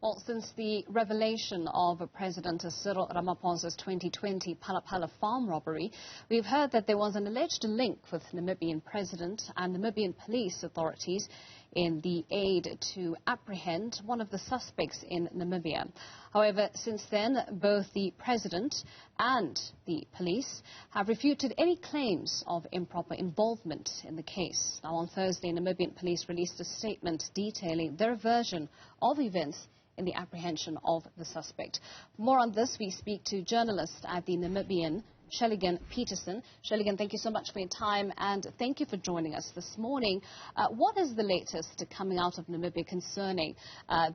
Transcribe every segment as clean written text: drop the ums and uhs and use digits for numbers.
Well, since the revelation of President Cyril Ramaphosa's 2020 Phala Phala farm robbery, we've heard that there was an alleged link with Namibian President and Namibian police authorities in the aid to apprehend one of the suspects in Namibia. However, since then, both the President and the police have refuted any claims of improper involvement in the case. Now, on Thursday, Namibian police released a statement detailing their version of events in the apprehension of the suspect. For more on this, we speak to journalist at the Namibian, Shellygan Petersen. Shellygan, thank you so much for your time and thank you for joining us this morning. What is the latest coming out of Namibia concerning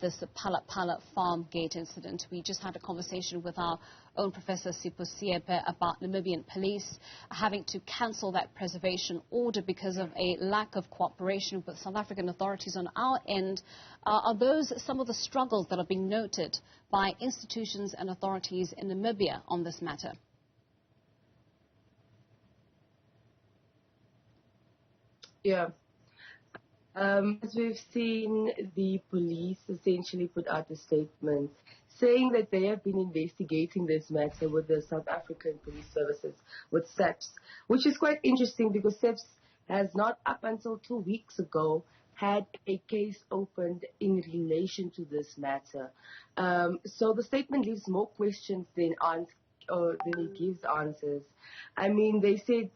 this Phala Phala Farmgate incident? We just had a conversation with our own Professor Sipho Siepe about Namibian police having to cancel that preservation order because of a lack of cooperation with South African authorities on our end. Are those some of the struggles that are being noted by institutions and authorities in Namibia on this matter? Yeah. As we've seen, the police essentially put out a statement saying that they have been investigating this matter with the South African Police Services, with SAPS, which is quite interesting because SAPS has not up until 2 weeks ago had a case opened in relation to this matter. So the statement leaves more questions than it gives answers. I mean, they said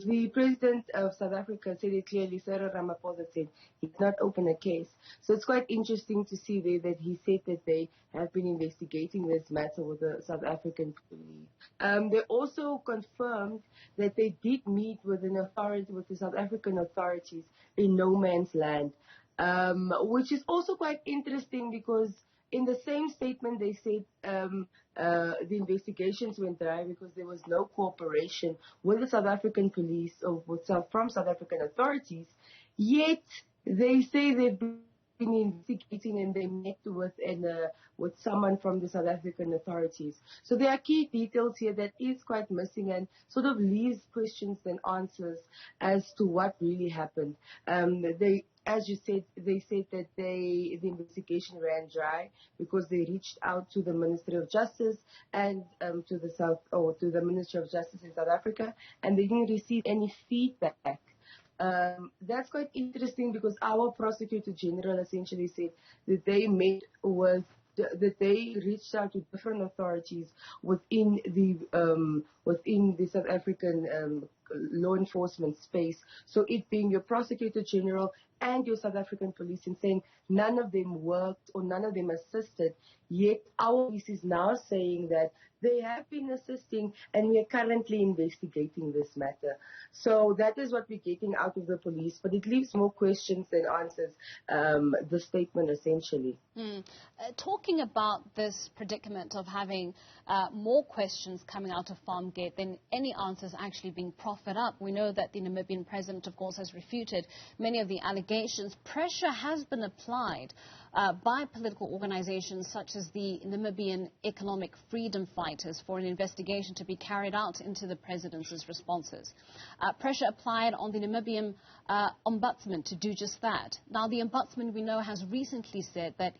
the President of South Africa said it clearly. Cyril Ramaphosa said he did not open a case. So it's quite interesting to see there that he said that they have been investigating this matter with the South African police. They also confirmed that they did meet with the South African authorities in no man's land, which is also quite interesting because in the same statement, they said the investigations went dry because there was no cooperation with the South African police or from South African authorities. Yet they say they've been investigating and they met with someone from the South African authorities. So there are key details here that is quite missing and sort of leaves questions and answers as to what really happened. As you said, they said that the investigation ran dry because they reached out to the Ministry of Justice and to the Ministry of Justice in South Africa, and they didn't receive any feedback. That's quite interesting because our Prosecutor General essentially said that they reached out to different authorities within the South African law enforcement space. So it being your Prosecutor General and your South African police, and saying none of them worked or none of them assisted. Yet our police is now saying that they have been assisting and we are currently investigating this matter. So that is what we're getting out of the police, but it leaves more questions than answers, the statement essentially. Talking about this predicament of having more questions coming out of Farmgate than any answers actually being proffered up, we know that the Namibian president, of course, has refuted many of the allegations. Pressure has been applied by political organizations such as the Namibian Economic Freedom Fighters for an investigation to be carried out into the president's responses. Pressure applied on the Namibian Ombudsman to do just that. Now, the Ombudsman, we know, has recently said that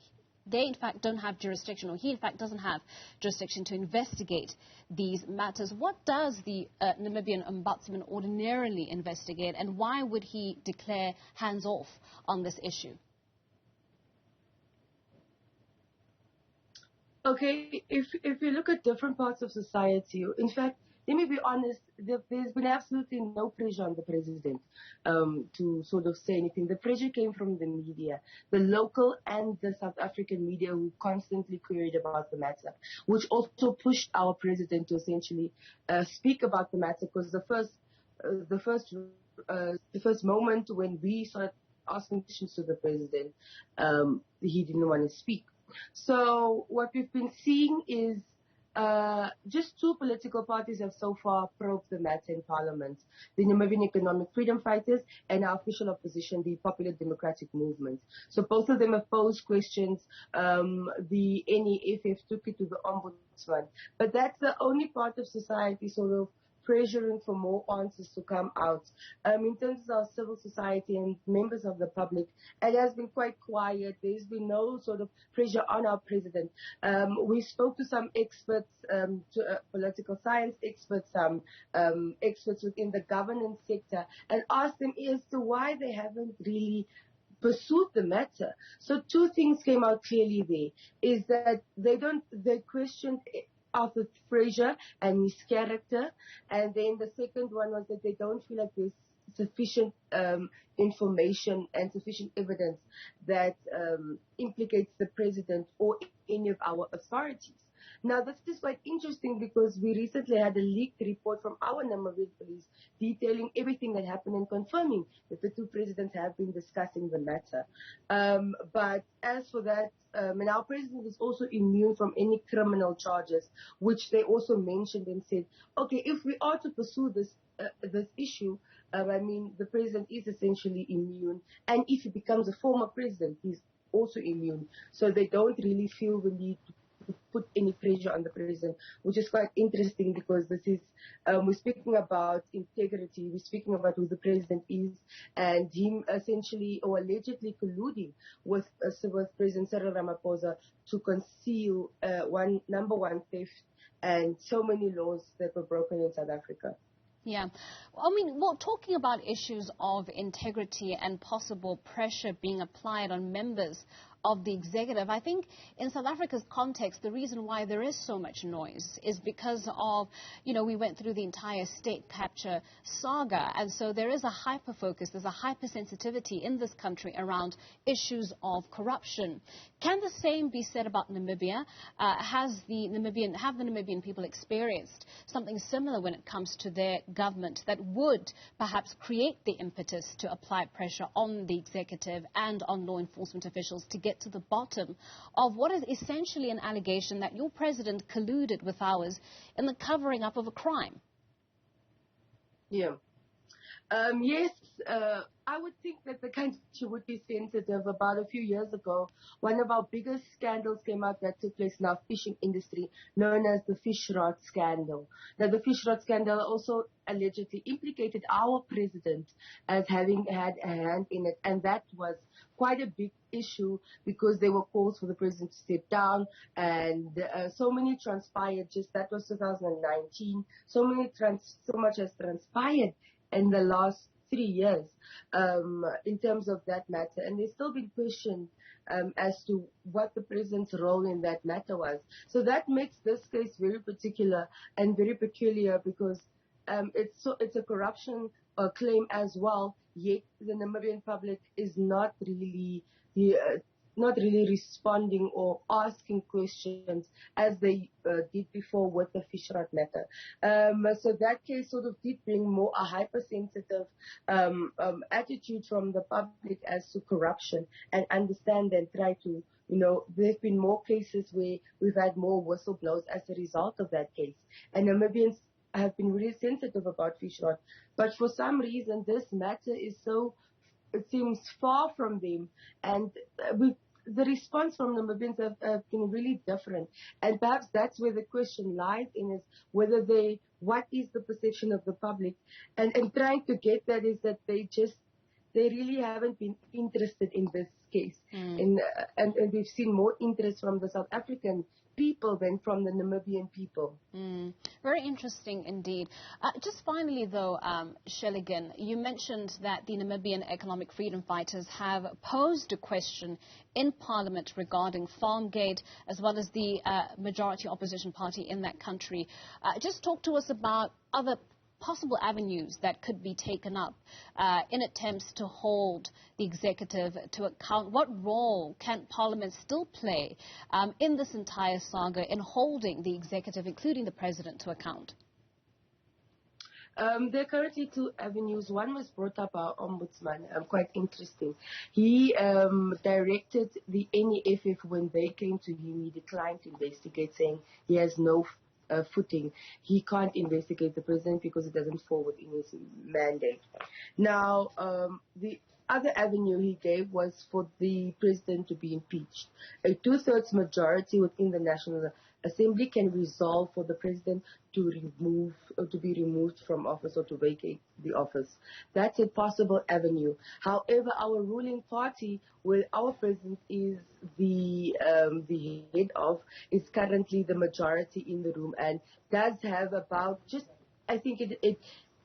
they, in fact, don't have jurisdiction, or he, in fact, doesn't have jurisdiction to investigate these matters. What does the Namibian Ombudsman ordinarily investigate, and why would he declare hands-off on this issue? Okay, if you look at different parts of society, in fact, let me be honest, there's been absolutely no pressure on the president to sort of say anything. The pressure came from the media, the local and the South African media, who constantly queried about the matter, which also pushed our president to essentially speak about the matter, because the first moment when we started asking questions to the president, he didn't want to speak. So what we've been seeing is just two political parties have so far probed the matter in Parliament: the Namibian Economic Freedom Fighters and our official opposition, the Popular Democratic Movement. So both of them have posed questions. The NEFF took it to the Ombudsman. But that's the only part of society sort of pressuring for more answers to come out. In terms of civil society and members of the public, it has been quite quiet. There's been no sort of pressure on our president. We spoke to some experts, political science experts, some experts within the governance sector, and asked them as to why they haven't really pursued the matter. So two things came out clearly there, is that they questioned Arthur Fraser and his character, and then the second one was that they don't feel like there's sufficient information and sufficient evidence that implicates the president or any of our authorities. Now, this is quite interesting because we recently had a leaked report from our Namibian police detailing everything that happened and confirming that the two presidents have been discussing the matter. But as for that, and our president is also immune from any criminal charges, which they also mentioned and said, okay, if we are to pursue this issue, the president is essentially immune. And if he becomes a former president, he's also immune. So they don't really feel the need to put any pressure on the president, which is quite interesting because this is, we're speaking about integrity, we're speaking about who the president is, and him essentially or allegedly colluding with President Cyril Ramaphosa to conceal number one theft and so many laws that were broken in South Africa. Yeah. Talking about issues of integrity and possible pressure being applied on members of the executive, I think in South Africa's context, the reason why there is so much noise is because of, we went through the entire state capture saga. And so there is a hyper-focus, there's a hypersensitivity in this country around issues of corruption. Can the same be said about Namibia? Have the Namibian people experienced something similar when it comes to their government that would perhaps create the impetus to apply pressure on the executive and on law enforcement officials to get to the bottom of what is essentially an allegation that your president colluded with ours in the covering up of a crime? Yeah. Yes, I would think that the country would be sensitive. About a few years ago, one of our biggest scandals came out that took place in our fishing industry, known as the fishrot scandal. Now, the fishrot scandal also allegedly implicated our president as having had a hand in it, and that was quite a big issue because there were calls for the president to step down, and so many transpired. That was 2019. So much has transpired in the last 3 years in terms of that matter, and there's still been questioned as to what the president's role in that matter was. So that makes this case very particular and very peculiar because it's a corruption claim as well, yet the Namibian public is not really responding or asking questions as they did before with the fishrot matter. So that case sort of did bring more a hypersensitive attitude from the public as to corruption and understand and try to, there have been more cases where we've had more whistleblowers as a result of that case. And Namibians have been really sensitive about fishrot. But for some reason, this matter is it seems far from them, and the response from Namibians have been really different. And perhaps that's where the question lies in, is what is the perception of the public? And trying to get that is that they really haven't been interested in this case. And we've seen more interest from the South African people than from the Namibian people. Very interesting indeed. Just finally though, Shellygan, you mentioned that the Namibian economic freedom fighters have posed a question in Parliament regarding Farmgate as well as the majority opposition party in that country. Just talk to us about other possible avenues that could be taken up in attempts to hold the executive to account. What role can Parliament still play in this entire saga in holding the executive, including the president, to account? There are currently two avenues. One was brought up by our Ombudsman, quite interesting. He directed the NEFF when they came to him, he declined to investigate, saying he has no footing. He can't investigate the president because it doesn't fall within his mandate. Now, other avenue he gave was for the president to be impeached. A two-thirds majority within the National Assembly can resolve for the president to be removed from office or to vacate the office. That's a possible avenue. However, our ruling party, where our president is the head of, is currently the majority in the room and does have about I think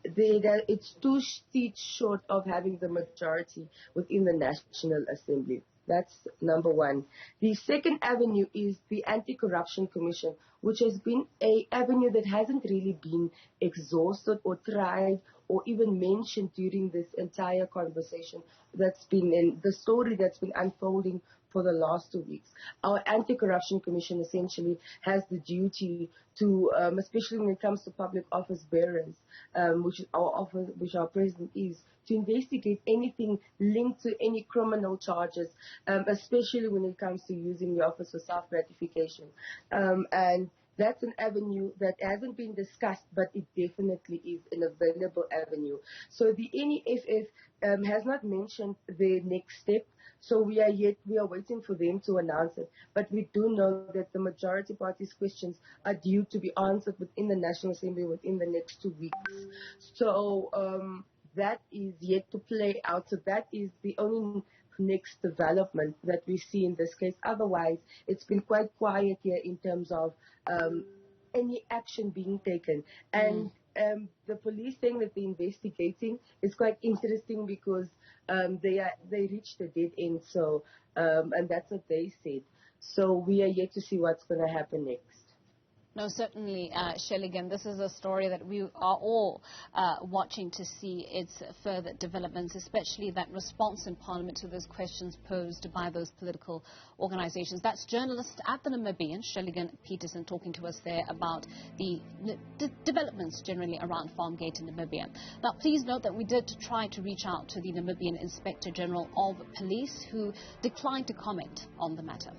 it's 2 seats short of having the majority within the National Assembly. That's number one. The second avenue is the Anti-Corruption Commission, which has been an avenue that hasn't really been exhausted or tried or even mentioned during this entire conversation that's been in the story that's been unfolding for the last 2 weeks. Our Anti-Corruption Commission essentially has the duty to, especially when it comes to public office bearers, which our president is, to investigate anything linked to any criminal charges, especially when it comes to using the office for self-gratification. And that's an avenue that hasn't been discussed, but it definitely is an available avenue. So the NEFF has not mentioned the next step, so we are waiting for them to announce it. But we do know that the majority party's questions are due to be answered within the National Assembly within the next 2 weeks. So that is yet to play out. So that is the only next development that we see in this case. Otherwise, it's been quite quiet here in terms of any action being taken. And the police saying that they're investigating is quite interesting because they reached a dead end. So and that's what they said. So we are yet to see what's going to happen next. No, certainly, Shellygan, this is a story that we are all watching to see its further developments, especially that response in Parliament to those questions posed by those political organizations. That's journalist at the Namibian, Shellygan Petersen, talking to us there about the developments generally around Farmgate in Namibia. Now, please note that we did try to reach out to the Namibian Inspector General of Police, who declined to comment on the matter.